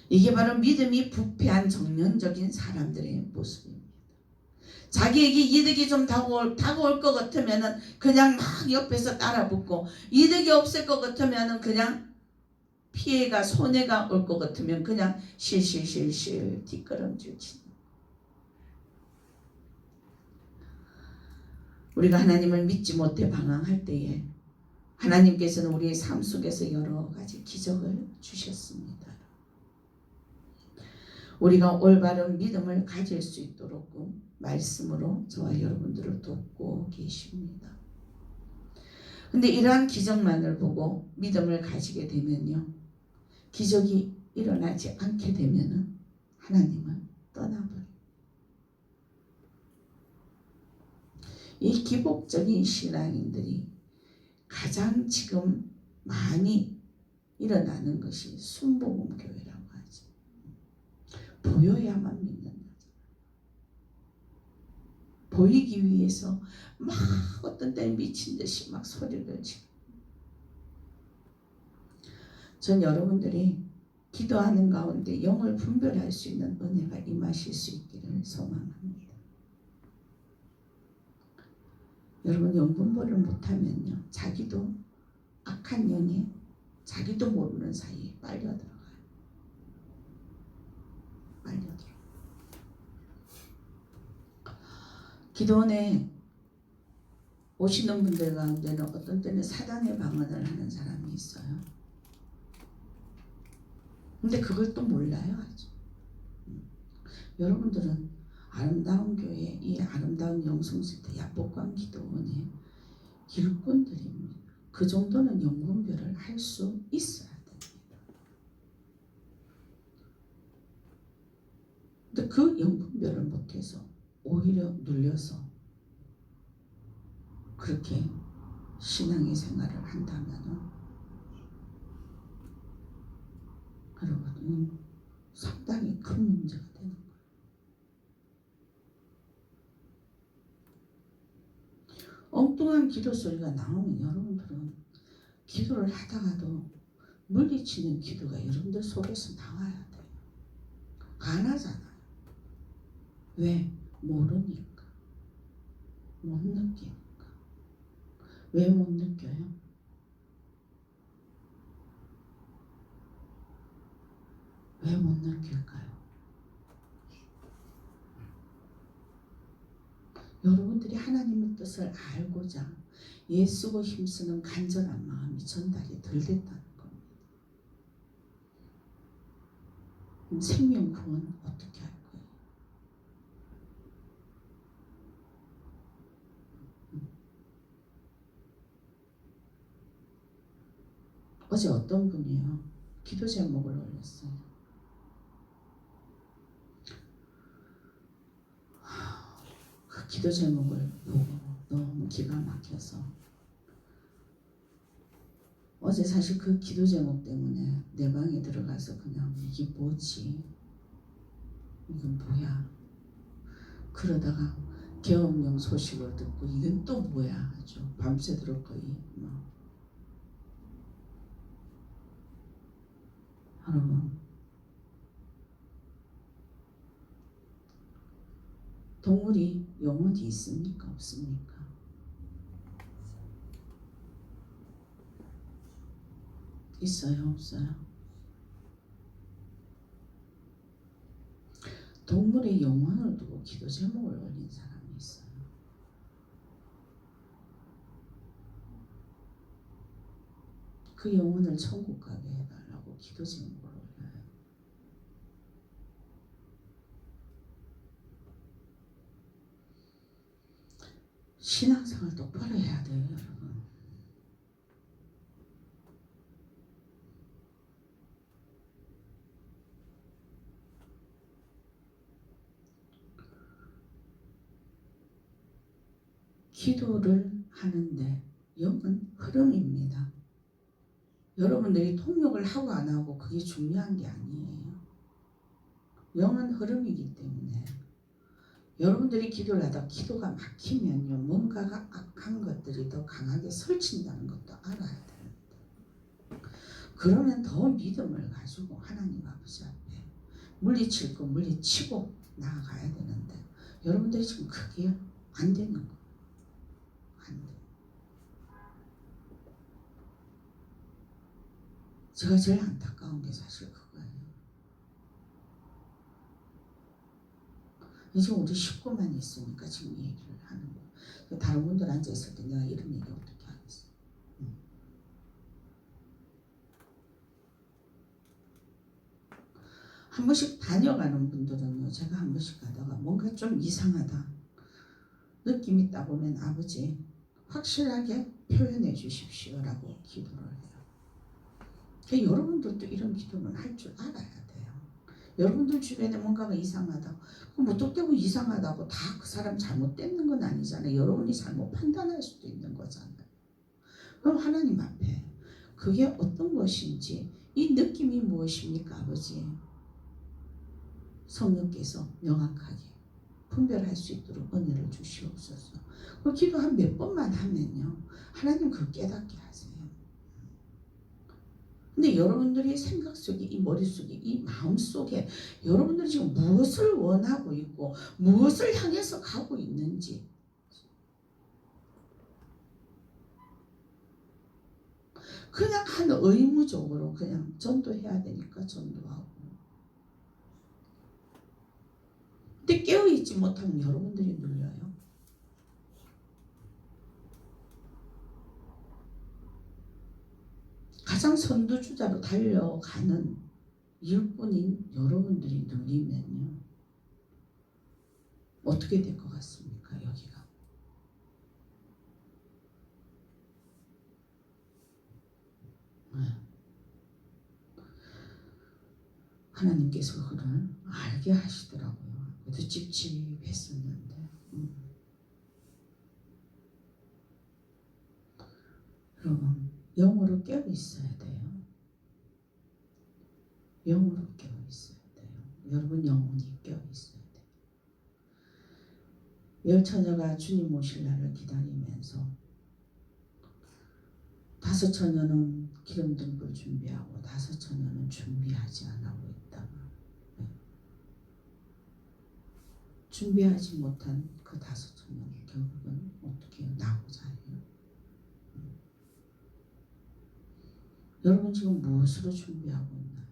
이게 바로 믿음이 부패한 정면적인 사람들의 모습입니다. 자기에게 이득이 좀 다가올 것 같으면은 그냥 막 옆에서 따라붙고, 이득이 없을 것 같으면은 그냥 피해가 손해가 올 것 같으면 그냥 실실실실 뒷걸음질 치는. 우리가 하나님을 믿지 못해 방황할 때에 하나님께서는 우리의 삶 속에서 여러 가지 기적을 주셨습니다. 우리가 올바른 믿음을 가질 수 있도록 말씀으로 저와 여러분들을 돕고 계십니다. 근데 이러한 기적만을 보고 믿음을 가지게 되면요, 기적이 일어나지 않게 되면은 하나님을 떠나버려요. 이 기복적인 신앙인들이 가장 지금 많이 일어나는 것이 순복음교회라고 하죠. 보여야만 믿는 거죠. 보이기 위해서 막 어떤 때는 미친 듯이 막 소리를 지르고. 전 여러분들이 기도하는 가운데 영을 분별할 수 있는 은혜가 임하실 수 있기를 소망합니다. 여러분, 영 분별을 못하면요, 자기도 악한 영에 자기도 모르는 사이에 빨려 들어가요. 빨려 들어가요. 기도원에 오시는 분들 가운데는 어떤 때는 사단의 방언을 하는 사람이 있어요. 근데 그걸 또 몰라요, 아주. 여러분들은 아름다운 교회, 이 아름다운 영성센터 야복강 기도원의 일꾼들입니다. 그 정도는 영분별을 할 수 있어야 됩니다. 근데 그 영분별을 못해서 오히려 눌려서 그렇게 신앙의 생활을 한다면 여러분, 상당히 큰 문제가 되는 거예요. 엉뚱한 기도 소리가 나오면 여러분들은 기도를 하다가도 물리치는 기도가 여러분들 속에서 나와야 돼요. 안 하잖아요. 왜? 모르니까. 못 느끼니까. 왜 못 느껴요? 왜 못 느낄까요? 여러분들이 하나님의 뜻을 알고자 애쓰고 힘쓰는 간절한 마음이 전달이 덜 됐다는 겁니다. 그럼 생명 구원 어떻게 할 거예요? 어제 어떤 분이요, 기도 제목을 올렸어요. 그 기도 제목을 보고 너무 기가 막혀서 어제 사실 그 기도 제목 때문에 내 방에 들어가서 그냥 이게 뭐지? 이건 뭐야? 그러다가 계엄령 소식을 듣고 이건 또 뭐야? 아주 밤새도록 거의 여러분, 동물이 영혼이 있습니까? 없습니까? 있어요? 없어요? 동물의 영혼을 두고 기도 제목을 올린 사람이 있어요. 그 영혼을 천국 가게 해달라고 기도 제목을 올려요. 신앙생활 똑바로 해야 돼요, 여러분. 기도를 하는데 영은 흐름입니다. 여러분들이 통역을 하고 안 하고 그게 중요한 게 아니에요. 영은 흐름이기 때문에 여러분들이 기도를 하다 기도가 막히면요, 뭔가가 악한 것들이 더 강하게 설친다는 것도 알아야 됩니다. 그러면 더 믿음을 가지고 하나님 아버지 앞에 물리칠 거 물리치고 나아가야 되는데 여러분들이 지금 그게 안 되는 거예요. 안 돼. 제가 제일 안타까운 게 사실 그거예요. 지금 우리 식구만 있으니까 지금 얘기를 하는 거예요. 다른 분들 앉아있을 때 내가 이런 얘기 어떻게 하겠어. 한 번씩 다녀가는 분들은요, 제가 한 번씩 가다가 뭔가 좀 이상하다 느낌 있다 보면 아버지 확실하게 표현해 주십시오라고 기도를 해요. 그러니까 여러분들도 이런 기도는 할 줄 알아야 돼요. 여러분들 주변에 뭔가가 이상하다, 그럼 무턱대고 이상하다고 다 그 사람 잘못됐는 건 아니잖아요. 여러분이 잘못 판단할 수도 있는 거잖아요. 그럼 하나님 앞에 그게 어떤 것인지, 이 느낌이 무엇입니까 아버지? 성령께서 명확하게 분별할 수 있도록 은혜를 주시옵소서. 그 기도 한 몇 번만 하면요, 하나님 그 깨닫게 하세요. 근데 여러분들이 생각 속에, 이 머릿속에, 이 마음속에 여러분들이 지금 무엇을 원하고 있고 무엇을 향해서 가고 있는지, 그냥 한 의무적으로 그냥 전도해야 되니까 전도하고, 근데 깨어있지 못하면 여러분들이 눌려요. 가장 선두주자로 달려가는 일꾼인 여러분들이 눌리면요, 어떻게 될 것 같습니까? 여기가 하나님께서 그를 알게 하시더라고요. 그래도 찝찝했었는데, 여러분 영으로 깨어 있어야 돼요. 영으로 깨어 있어야 돼요. 여러분 영혼이 깨어 있어야 돼요. 열 처녀가 주님 오실 날을 기다리면서 다섯 처녀는 기름 등불 준비하고 다섯 처녀는 준비하지 않고 있다가, 준비하지 못한 그 다섯 처녀는 결국은 어떻게 나오자 해요. 여러분 지금 무엇으로 준비하고 있나요?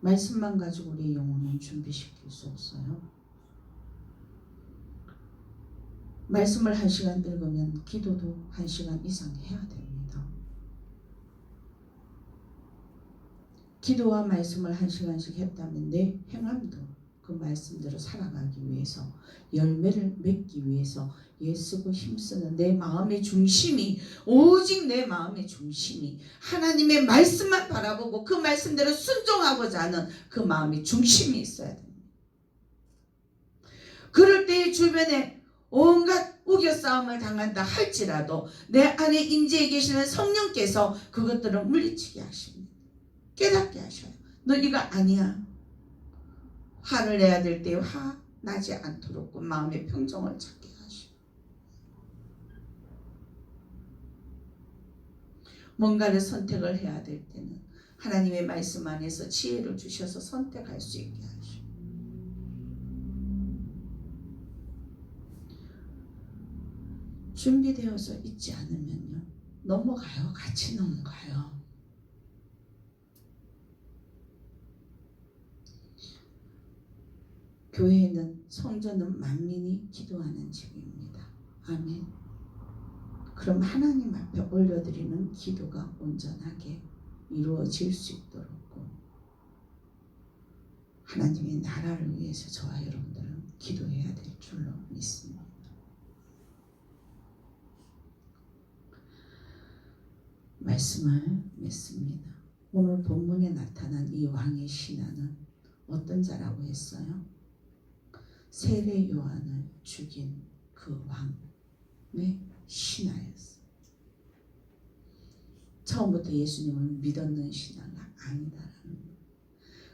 말씀만 가지고 우리 영혼은 준비시킬 수 없어요. 말씀을 1시간 읽으면 기도도 1시간 이상 해야 됩니다. 기도와 말씀을 1시간씩 했다면 내 행함도 그 말씀대로 살아가기 위해서, 열매를 맺기 위해서 애쓰고 힘쓰는 내 마음의 중심이, 오직 내 마음의 중심이 하나님의 말씀만 바라보고 그 말씀대로 순종하고자 하는 그 마음의 중심이 있어야 됩니다. 그럴 때 주변에 온갖 우겨싸움을 당한다 할지라도 내 안에 임재해 계시는 성령께서 그것들을 물리치게 하십니다. 깨닫게 하셔요. 너 이거 아니야. 화를 내야 될 때 화 나지 않도록 그 마음의 평정을 찾게 하시고, 뭔가를 선택을 해야 될 때는 하나님의 말씀 안에서 지혜를 주셔서 선택할 수 있게 하시고, 준비되어서 있지 않으면요, 넘어가요. 같이 넘어가요. 교회는, 성전은 만민이 기도하는 집입니다. 아멘. 그럼 하나님 앞에 올려드리는 기도가 온전하게 이루어질 수 있도록 하나님의 나라를 위해서 저와 여러분들은 기도해야 될 줄로 믿습니다. 말씀을 맺습니다. 오늘 본문에 나타난 이 왕의 신하는 어떤 자라고 했어요? 세례 요한을 죽인 그 왕의 신하였어요. 처음부터 예수님을 믿었는 신하가 아니다라는 거예요.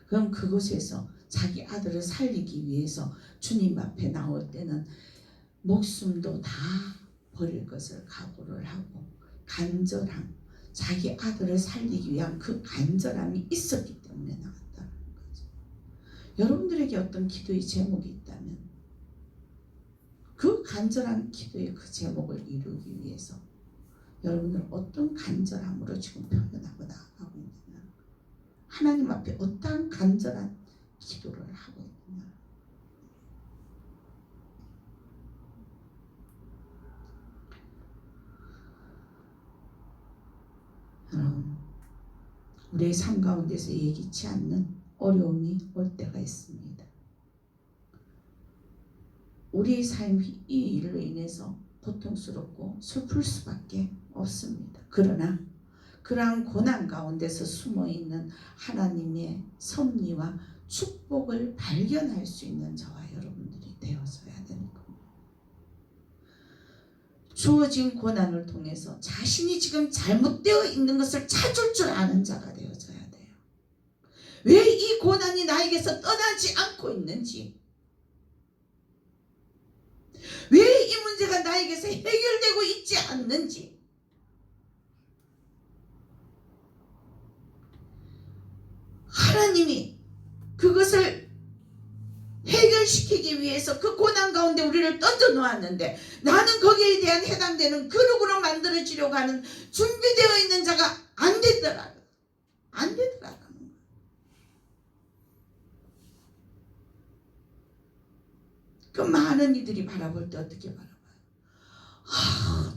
그럼 그곳에서 자기 아들을 살리기 위해서 주님 앞에 나올 때는 목숨도 다 버릴 것을 각오를 하고, 간절함, 자기 아들을 살리기 위한 그 간절함이 있었기 때문에 나왔다는 거죠. 여러분들에게 어떤 기도의 제목이 있다면 그 간절한 기도의 그 제목을 이루기 위해서 여러분들은 어떤 간절함으로 지금 표현하고 나아가고 있느냐, 하나님 앞에 어떠한 간절한 기도를 하고 있느냐. 여러분, 우리의 삶 가운데서 예기치 않는 어려움이 올 때가 있습니다. 우리의 삶이 이 일로 인해서 고통스럽고 슬플 수밖에 없습니다. 그러나 그러한 고난 가운데서 숨어있는 하나님의 섭리와 축복을 발견할 수 있는 저와 여러분들이 되어서야 되는 겁니다. 주어진 고난을 통해서 자신이 지금 잘못되어 있는 것을 찾을 줄 아는 자가 되어져야 돼요. 왜 이 고난이 나에게서 떠나지 않고 있는지, 왜 이 문제가 나에게서 해결되고 있지 않는지, 하나님이 그것을 해결시키기 위해서 그 고난 가운데 우리를 던져 놓았는데 나는 거기에 대한 해당되는 그룹으로 만들어지려고 하는 준비되어 있는 자가 안 되더라고요. 그 많은 이들이 바라볼 때 어떻게 바라봐요?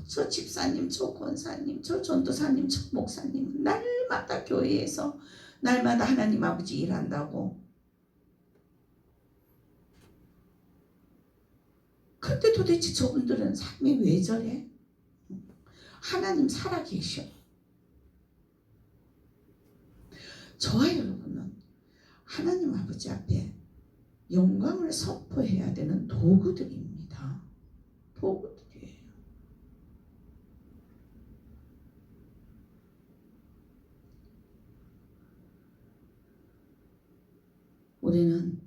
저 집사님, 저 권사님, 저 전도사님, 저 목사님 날마다 교회에서 날마다 하나님 아버지 일한다고. 근데 도대체 저분들은 삶이 왜 저래? 하나님 살아계셔. 저와 여러분은 하나님 아버지 앞에 영광을 선포해야 되는 도구들입니다. 도구들이에요. 우리는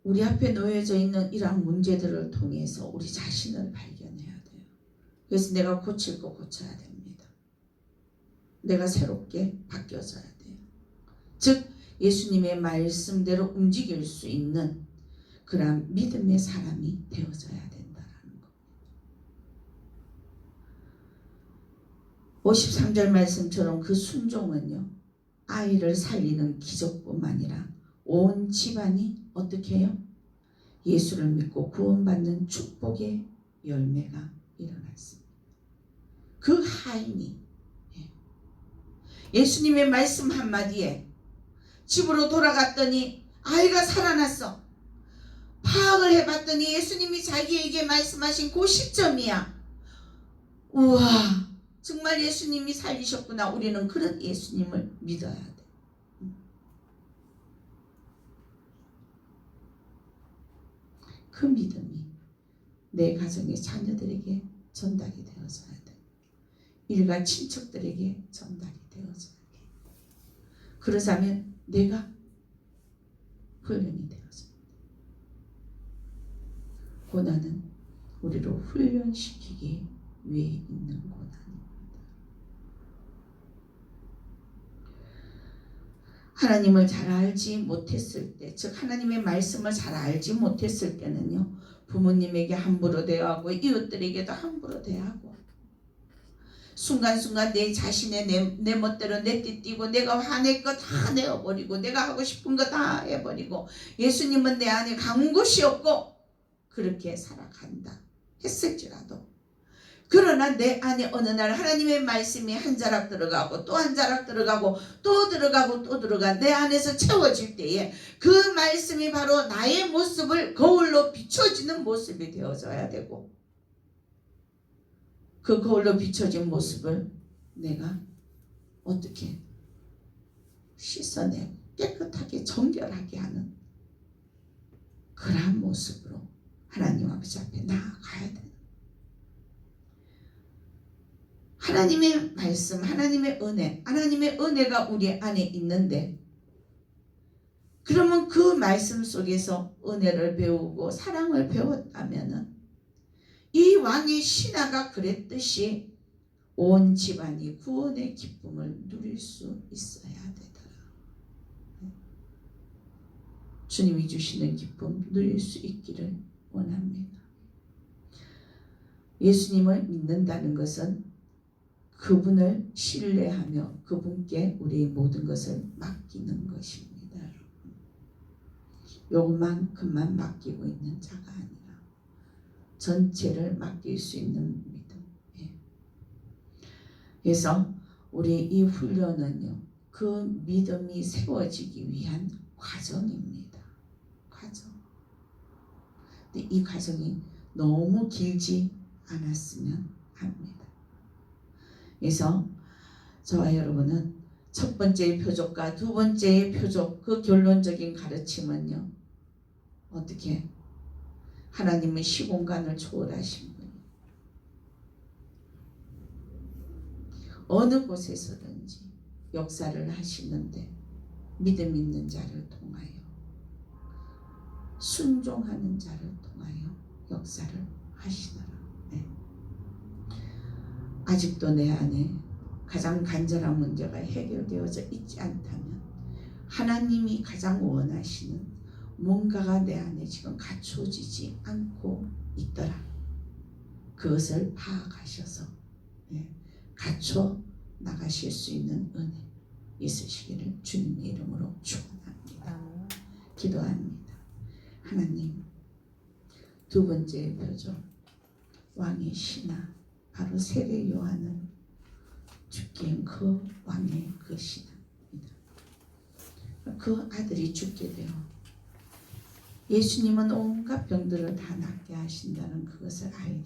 우리 앞에 놓여져 있는 이러한 문제들을 통해서 우리 자신을 발견해야 돼요. 그래서 내가 고칠 거 고쳐야 됩니다. 내가 새롭게 바뀌어져야 돼요. 즉 예수님의 말씀대로 움직일 수 있는 그런 믿음의 사람이 되어져야 된다는 것. 53절 말씀처럼 그 순종은요, 아이를 살리는 기적뿐만 아니라 온 집안이 어떻게 해요? 예수를 믿고 구원받는 축복의 열매가 일어났습니다. 그 하인이 예수님의 말씀 한마디에 집으로 돌아갔더니 아이가 살아났어. 파악을 해봤더니 예수님이 자기에게 말씀하신 그 시점이야. 우와, 정말 예수님이 살리셨구나. 우리는 그런 예수님을 믿어야 돼. 그 믿음이 내 가정의 자녀들에게 전달이 되어져야 돼. 일가 친척들에게 전달이 되어져야 돼. 그러자면 내가 훈련이 되어져. 고난은 우리를 훈련시키기 위해 있는 고난입니다. 하나님을 잘 알지 못했을 때, 즉 하나님의 말씀을 잘 알지 못했을 때는요, 부모님에게 함부로 대하고 이웃들에게도 함부로 대하고 순간순간 내 자신의 내 멋대로 내띠띠고 내가 화낼 거 다 내어버리고 내가 하고 싶은 거 다 해버리고 예수님은 내 안에 간 곳이 없고 그렇게 살아간다 했을지라도, 그러나 내 안에 어느 날 하나님의 말씀이 한 자락 들어가고 또 한 자락 들어가고 또 들어가고 또 들어가 내 안에서 채워질 때에 그 말씀이 바로 나의 모습을 거울로 비춰지는 모습이 되어져야 되고, 그 거울로 비춰진 모습을 내가 어떻게 씻어내고 깨끗하게 정결하게 하는 그러한 모습으로 하나님 아버지 앞에 나아가야 돼요. 하나님의 말씀, 하나님의 은혜가 우리 안에 있는데, 그러면 그 말씀 속에서 은혜를 배우고 사랑을 배웠다면은 이 왕의 신하가 그랬듯이 온 집안이 구원의 기쁨을 누릴 수 있어야 되더라. 주님이 주시는 기쁨 누릴 수 있기를 원합니다. 예수님을 믿는다는 것은 그분을 신뢰하며 그분께 우리의 모든 것을 맡기는 것입니다. 요만큼만 맡기고 있는 자가 아니라 전체를 맡길 수 있는 믿음. 그래서 우리 이 훈련은요, 그 믿음이 세워지기 위한 과정입니다. 과정. 근데 이 과정이 너무 길지 않았으면 합니다. 그래서 저와 여러분은 첫 번째의 표적과 두 번째의 표적, 그 결론적인 가르침은요, 어떻게? 하나님은 시공간을 초월하신 분이 어느 곳에서든지 역사를 하시는데 믿음 있는 자를 통하여, 순종하는 자를 통하여 역사를 하시더라. 네. 아직도 내 안에 가장 간절한 문제가 해결되어져 있지 않다면 하나님이 가장 원하시는 뭔가가 내 안에 지금 갖춰지지 않고 있더라. 그것을 파악하셔서 갖춰 나가실 수 있는 은혜 있으시기를 주님의 이름으로 축원합니다. 기도합니다. 하나님, 두 번째 표적, 왕의 신하, 바로 세례 요한을 죽게 한 그 왕의 그 신하입니다. 그 아들이 죽게 되어 예수님은 온갖 병들을 다 낫게 하신다는 그것을 알기